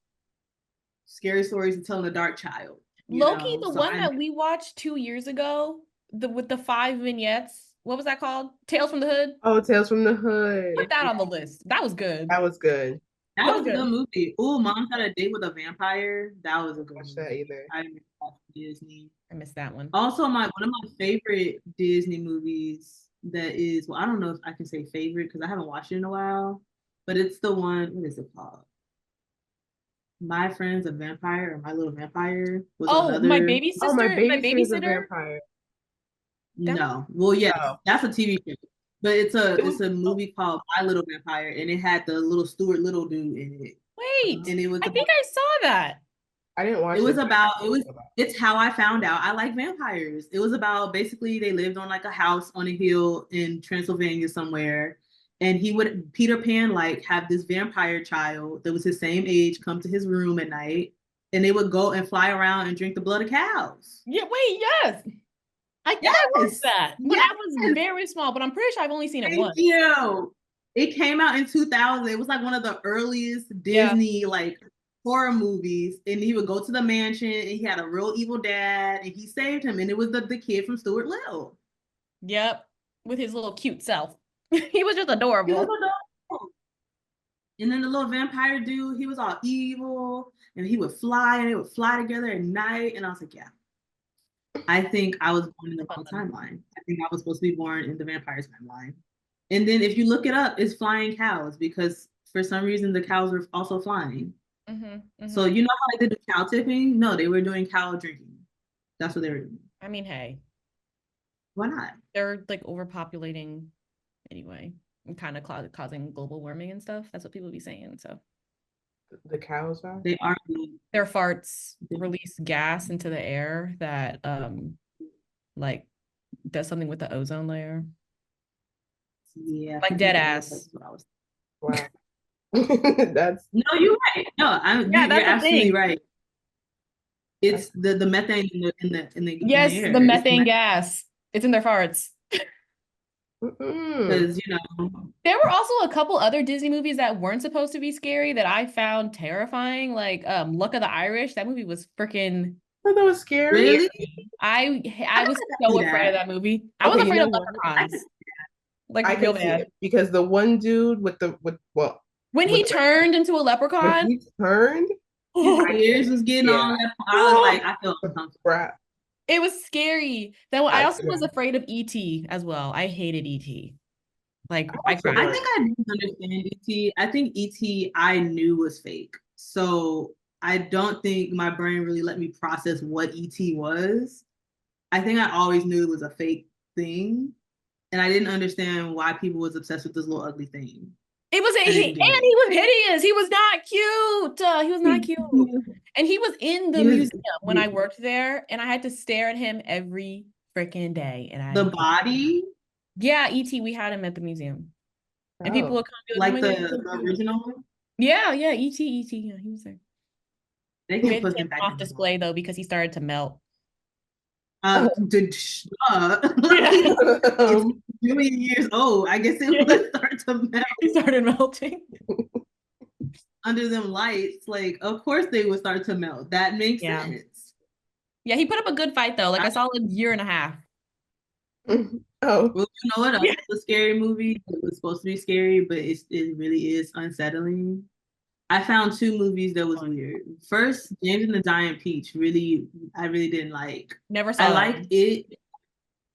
Scary stories to tell a dark child. Loki, the one that we watched 2 years ago, with the 5 vignettes. What was that called? Tales from the Hood? Oh, Tales from the Hood. Put that on the list. That was good. That was good. That was a good movie. Oh, Mom Had a Date with a Vampire. That was a good movie. That either. I didn't watch Disney. I missed that one. Also, one of my favorite Disney movies that is, well, I don't know if I can say favorite because I haven't watched it in a while, but it's the one, what is it called? My Friend's a Vampire or My Little Vampire. My Baby Sister? My Babysitter? Vampire. No. Well, yeah, that's a TV show. But it's a movie called My Little Vampire, and it had the little Stuart Little dude in it. Wait, and it was I think I saw that. I didn't watch it. It's how I found out I like vampires. It was about basically they lived on like a house on a hill in Transylvania somewhere. And Peter Pan like have this vampire child that was his same age come to his room at night. And they would go and fly around and drink the blood of cows. Yeah, wait, yes. I watched that. Yes. I was very small, but I'm pretty sure I've only seen it once. It came out in 2000. It was like one of the earliest Disney like horror movies. And he would go to the mansion and he had a real evil dad and he saved him. And it was the kid from Stuart Little. Yep. With his little cute self. He was just adorable. And then the little vampire dude, he was all evil and he would fly and they would fly together at night. And I was like, yeah. I think I was born in the wrong timeline. I think I was supposed to be born in the vampire timeline. And then if you look it up, it's flying cows because for some reason the cows were also flying. So you know how they did the cow tipping? No, they were doing cow drinking. That's what they were doing. I mean, hey. Why not? They're like overpopulating anyway and kind of causing global warming and stuff. That's what people be saying. So the cows are? They are. Their farts release gas into the air that like does something with the ozone layer. Yeah. Like dead ass. Wow. That's no, you're right. No, you're absolutely right. It's the methane in the yes, in the air. The methane gas. It's in their farts. Because there were also a couple other Disney movies that weren't supposed to be scary that I found terrifying, like Luck of the Irish. That movie was freaking. Oh, that was scary. Really? I was so afraid of that movie. I was afraid of leprechauns. Like I real bad because the one dude when he turned into a leprechaun. When he turned, his ears was getting on. I was like, I felt uncomfortable. It was scary. That one, I That's also was good. afraid of ET as well. I hated ET. Like I I also I cried. was. think I didn't understand ET. I think ET I knew was fake. So I don't think my brain really let me process what ET was. I think I always knew it was a fake thing. And I didn't understand why people was obsessed with this little ugly thing. It was I a didn't he, get and it. he was hideous. He was not cute. He was not cute. And he was in the He was museum when I worked there, and I had to stare at him every freaking day. And the I hate. body, Yeah, ET. We had him at the museum, and people Oh, would come and be like, "Oh like my God, he's the so cute." original. Yeah, yeah, ET, ET. Yeah, he was there. They We can had to put take him him back off in the display box. though because he started to melt. Did Yeah, like it's um, a million years old. I guess it yeah, would start to melt he started melting. under them lights. Like, of course they would start to melt. That makes Yeah, sense. yeah. He put up a good fight though. Like I, I saw a year and a half. oh, well, you know what else Yeah. is a scary movie? It was supposed to be scary, but it really is unsettling. I found two movies that was weird. First, James and the Giant Peach. Really, I really didn't like. Never I saw that liked one. it.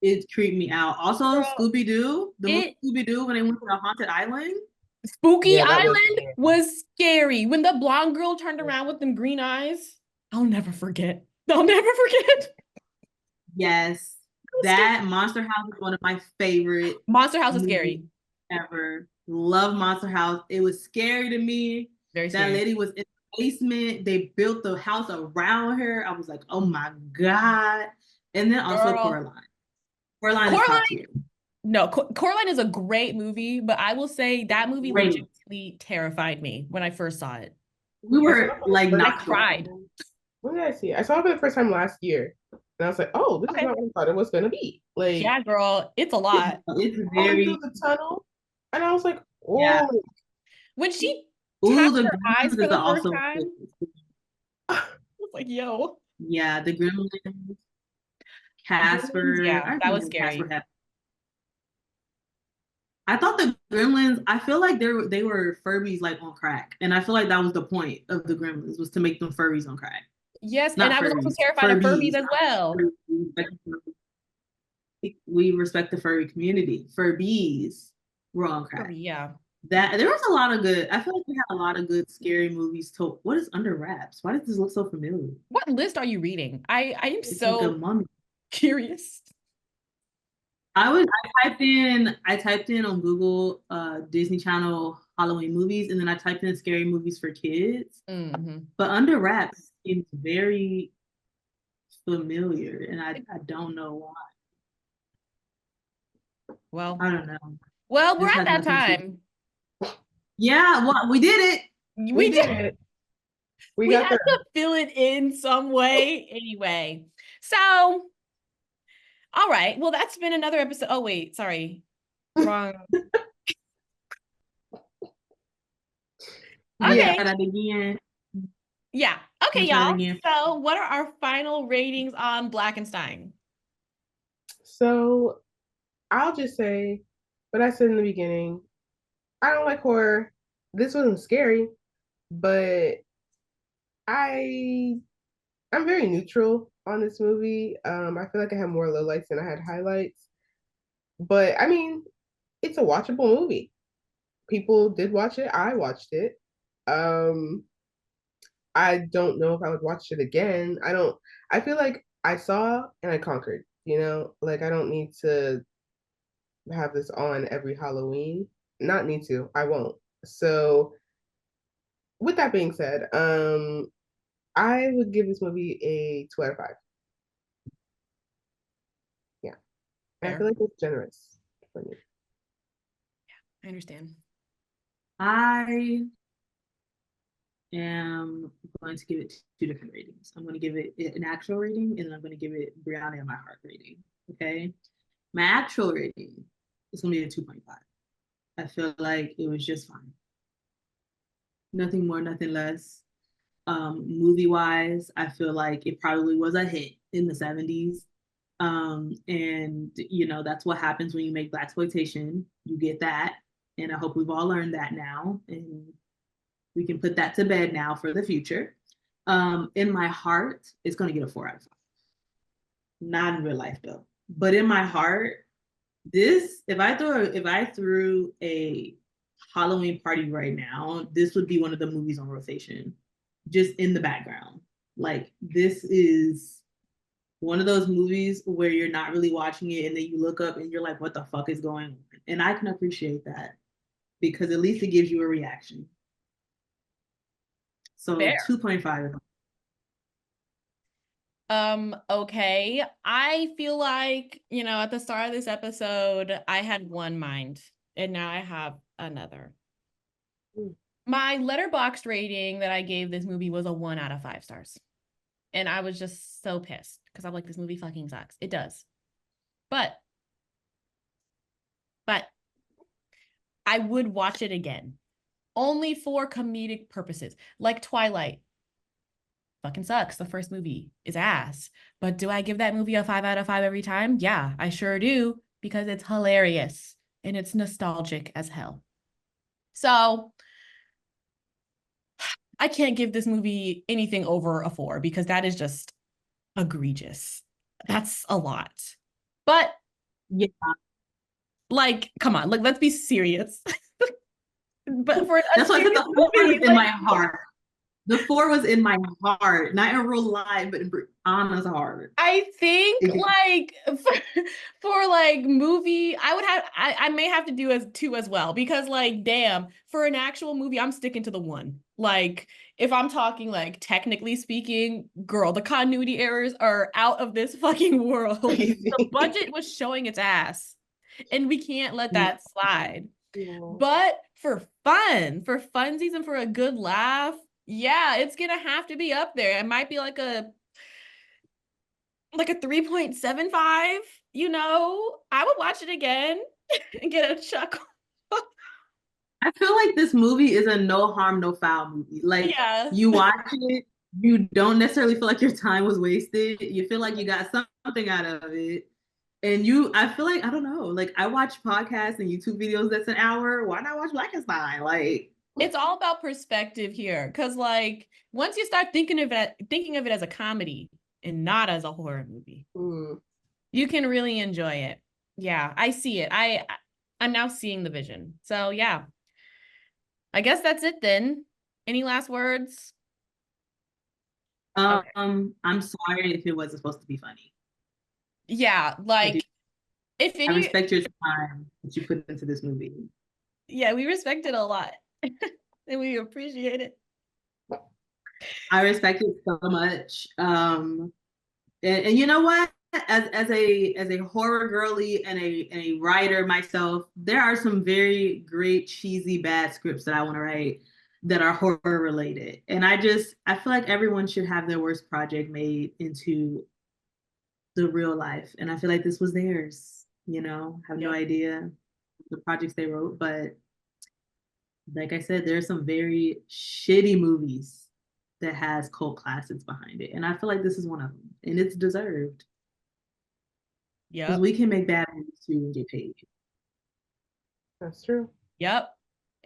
It creeped me out. Also, Girl, Scooby Doo, the movie it Scooby Doo when they went to the haunted island. Spooky yeah, that was Island scary. was scary. When the blonde girl turned around with them green eyes, I'll never forget. I'll never forget. Yes, It was scary. that Monster House is one of my favorite Monster House is movies scary. ever. Love Monster House. It was scary to me. Very That scary. lady was in the basement. They built the house around her. I was like, oh my God. And then also Girl. Coraline. Coraline is top Coraline, tier. no, Coraline is a great movie, but I will say that movie Great. legitimately terrified me when I first saw it. We I saw it were for the like first I knocked off. cried. time. When did I see it? I saw it for the first time last year, and I was like, "Oh, this is Okay. not what I thought it was gonna be." Like Yeah, girl, it's a lot. It's going through very, the tunnel, and I was like, yeah. "Oh." When she Ooh, tapped the her eyes Gremlins for is the first also, time, I was like, yo, yeah, the Gremlins, Gremlins, Casper. yeah, I that was remember Casper scary. had. I thought the Gremlins. I feel like they were Furbies like on crack, and I feel like that was the point of the Gremlins was to make them furries on crack, Yes, and not I was also furries, terrified of Furbies Furbies. as well. We respect the furry community. Furbies were on crack. Furby, yeah. That there was a lot of good. I feel like we had a lot of good scary movies. To what is Under Wraps? Why does this look so familiar? What list are you reading? I am It's like a so mummy. curious. I typed in on Google Disney Channel Halloween movies, and then I typed in scary movies for kids. Hmm. But Under Wraps seems very familiar, and I don't know why. Well, I don't know. we're This at has that nothing to. time. Yeah, well, we did it. We We did did. it. We We got had there. to fill it in some way anyway. So, all right. Well, that's been another episode. Oh, wait, sorry. Wrong. Let's Yeah. Okay. try that again. Yeah. Okay, Let's try that y'all. again. So, what are our final ratings on Blackenstein? So I'll just say what I said in the beginning. I don't like horror. This wasn't scary, but I I'm very neutral on this movie. I feel like I had more lowlights than I had highlights. But I mean, it's a watchable movie. People did watch it. I watched it. Um, I don't know if I would watch it again. I feel like I saw and I conquered, Like I don't need to have this on every Halloween. Not need to. I won't. So with that being said, I would give this movie a 2 out of 5. Yeah. And I feel Fair. like it's generous for me. I understand. I am going to give it two different ratings. I'm going to give it an actual rating, and then I'm going to give it Brianna and my heart rating. Okay. My actual rating is going to be a 2.5. I feel like it was just fine. Nothing more, nothing less. Movie wise, I feel like it probably was a hit in the 70s. And that's what happens when you make blaxploitation. You get that. And I hope we've all learned that now. And we can put that to bed now for the future. In my heart, it's going to get a 4 out of 5. Not in real life though. But in my heart, this if I threw a Halloween party right now, this would be one of the movies on rotation, just in the background. Like this is one of those movies where you're not really watching it and then you look up and you're like, what the fuck is going on? And I can appreciate that because at least it gives you a reaction. So Fair. 2.5. Okay. I feel like, at the start of this episode, I had one mind and now I have another. My Letterboxd rating that I gave this movie was a 1 out of 5 stars. And I was just so pissed because I'm like, this movie fucking sucks. It does. But I would watch it again. Only for comedic purposes. Like Twilight. Fucking sucks. The first movie is ass. But do I give that movie a 5 out of 5 every time? Yeah, I sure do. Because it's hilarious. And it's nostalgic as hell. So I can't give this movie anything over a 4 because that is just egregious. That's a lot. But Yeah, like, come on, like let's be serious. But for that's why I said the 4 movie, is in my heart. The 4 was in my heart, not in real life, but in Anna's heart. I think like for like movie, I may have to do as 2 as well because like damn, for an actual movie, I'm sticking to the 1. Like if I'm talking like technically speaking, girl, the continuity errors are out of this fucking world. The budget was showing its ass, and we can't let that slide. Yeah. But for funsies and for a good laugh, yeah, it's gonna have to be up there. It might be like a 3.75, I would watch it again and get a chuckle. I feel like this movie is a no harm, no foul movie. Like Yeah. you watch it, you don't necessarily feel like your time was wasted. You feel like you got something out of it. And I feel like, I don't know, like I watch podcasts and YouTube videos that's an hour. Why not watch Blackenstein? Like It's all about perspective here. Cause like once you start thinking of it as a comedy and not as a horror movie, you can really enjoy it. Yeah, I see it. I'm now seeing the vision. So yeah. I guess that's it then. Any last words? I'm sorry if it wasn't supposed to be funny. Yeah, like if I any respect your time that you put into this movie. Yeah, we respect it a lot. And we appreciate it. I respect it so much. And you know what? As a horror girly and a writer myself, there are some very great cheesy bad scripts that I want to write that are horror related. And I feel like everyone should have their worst project made into the real life. And I feel like this was theirs, have no idea the projects they wrote, but like I said, there's some very shitty movies that has cult classics behind it. And I feel like this is one of them. And it's deserved. Yeah. Because we can make bad movies too and get paid. That's true. Yep.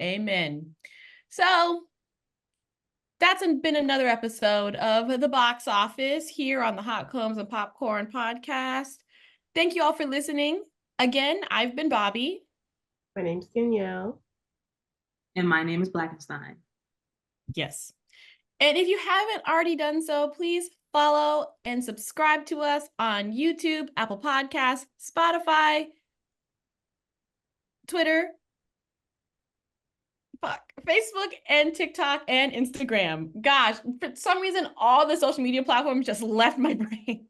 Amen. So that's been another episode of The Box Office here on the Hot Combs and Popcorn podcast. Thank you all for listening. Again, I've been Bobby. My name's Danielle. And my name is Blackenstein. Yes. And if you haven't already done so, please follow and subscribe to us on YouTube, Apple Podcasts, Spotify, Twitter, Facebook, and TikTok and Instagram. Gosh, for some reason, all the social media platforms just left my brain.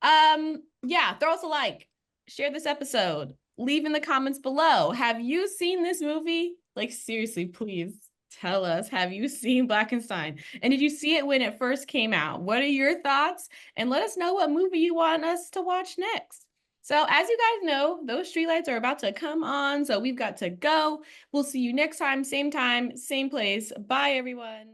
Yeah, throw us a like, share this episode, leave in the comments below. Have you seen this movie? Like, seriously, please tell us, have you seen Blackenstein? And did you see it when it first came out? What are your thoughts? And let us know what movie you want us to watch next. So as you guys know, those streetlights are about to come on, so we've got to go. We'll see you next time, same same place. Bye, everyone.